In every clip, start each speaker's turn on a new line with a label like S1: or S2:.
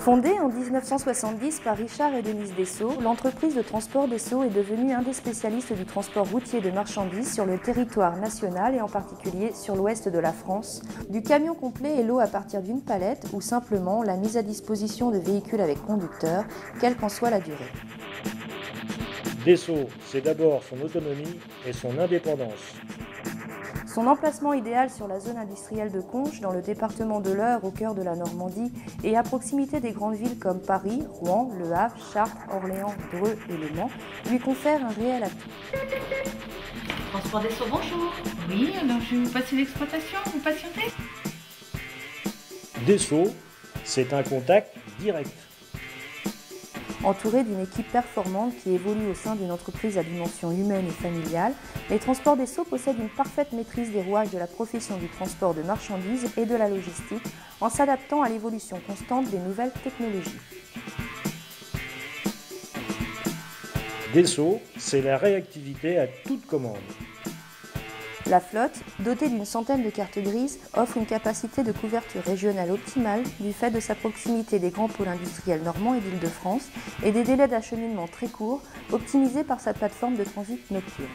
S1: Fondée en 1970 par Richard et Denise Dessau, l'entreprise de transport Dessau est devenue un des spécialistes du transport routier de marchandises sur le territoire national et en particulier sur l'ouest de la France, du camion complet et lot à partir d'une palette ou simplement la mise à disposition de véhicules avec conducteur, quelle qu'en soit la durée.
S2: Dessau, c'est d'abord son autonomie et son indépendance.
S1: Son emplacement idéal sur la zone industrielle de Conches, dans le département de l'Eure, au cœur de la Normandie, et à proximité des grandes villes comme Paris, Rouen, Le Havre, Chartres, Orléans, Dreux et Le Mans, lui confère un réel atout.
S3: Transport Dessau, bonjour. Oui, alors je vais vous passer l'exploitation, vous patientez.
S2: Dessau, c'est un contact direct.
S1: Entouré d'une équipe performante qui évolue au sein d'une entreprise à dimension humaine et familiale, les transports Dessau possèdent une parfaite maîtrise des rouages de la profession du transport de marchandises et de la logistique, en s'adaptant à l'évolution constante des nouvelles technologies.
S2: Dessau, c'est la réactivité à toute commande.
S1: La flotte, dotée d'une centaine de cartes grises, offre une capacité de couverture régionale optimale du fait de sa proximité des grands pôles industriels normands et d'Île-de-France et des délais d'acheminement très courts, optimisés par sa plateforme de transit nocturne.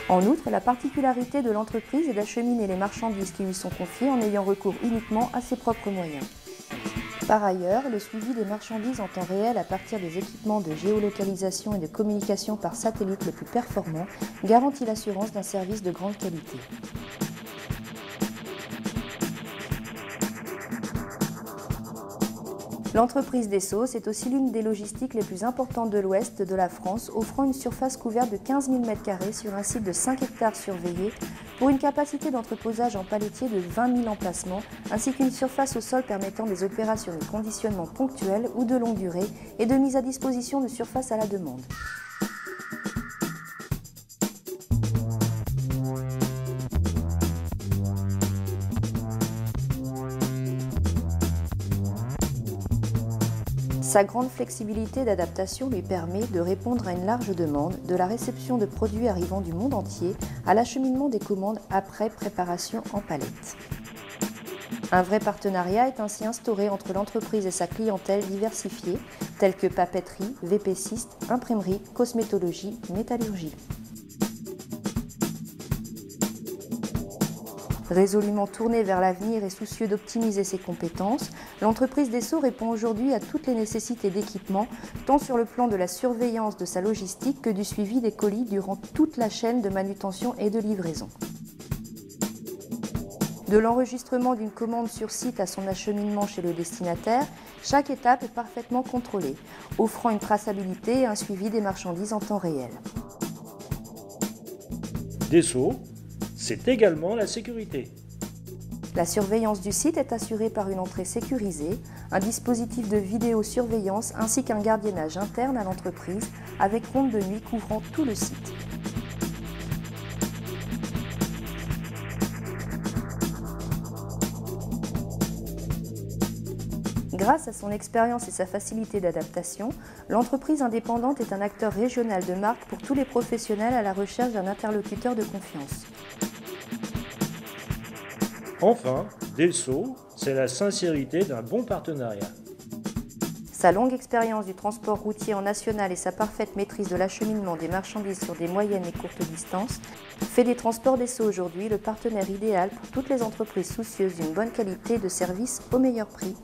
S1: En outre, la particularité de l'entreprise est d'acheminer les marchandises qui lui sont confiées en ayant recours uniquement à ses propres moyens. Par ailleurs, le suivi des marchandises en temps réel à partir des équipements de géolocalisation et de communication par satellite le plus performant garantit l'assurance d'un service de grande qualité. L'entreprise Dessau, c'est aussi l'une des logistiques les plus importantes de l'ouest de la France, offrant une surface couverte de 15 000 m² sur un site de 5 hectares surveillés, pour une capacité d'entreposage en palettier de 20 000 emplacements, ainsi qu'une surface au sol permettant des opérations de conditionnement ponctuelles ou de longue durée et de mise à disposition de surface à la demande. Sa grande flexibilité d'adaptation lui permet de répondre à une large demande, de la réception de produits arrivant du monde entier à l'acheminement des commandes après préparation en palette. Un vrai partenariat est ainsi instauré entre l'entreprise et sa clientèle diversifiée, telle que papeterie, VPCiste, imprimerie, cosmétologie, métallurgie. Résolument tournée vers l'avenir et soucieux d'optimiser ses compétences, l'entreprise Dessau répond aujourd'hui à toutes les nécessités d'équipement, tant sur le plan de la surveillance de sa logistique que du suivi des colis durant toute la chaîne de manutention et de livraison. De l'enregistrement d'une commande sur site à son acheminement chez le destinataire, chaque étape est parfaitement contrôlée, offrant une traçabilité et un suivi des marchandises en temps réel.
S2: Dessau, c'est également la sécurité.
S1: La surveillance du site est assurée par une entrée sécurisée, un dispositif de vidéosurveillance ainsi qu'un gardiennage interne à l'entreprise avec ronde de nuit couvrant tout le site. Grâce à son expérience et sa facilité d'adaptation, l'entreprise indépendante est un acteur régional de marque pour tous les professionnels à la recherche d'un interlocuteur de confiance.
S2: Enfin, Dessau, c'est la sincérité d'un bon partenariat.
S1: Sa longue expérience du transport routier en national et sa parfaite maîtrise de l'acheminement des marchandises sur des moyennes et courtes distances fait des transports Dessau aujourd'hui le partenaire idéal pour toutes les entreprises soucieuses d'une bonne qualité de service au meilleur prix.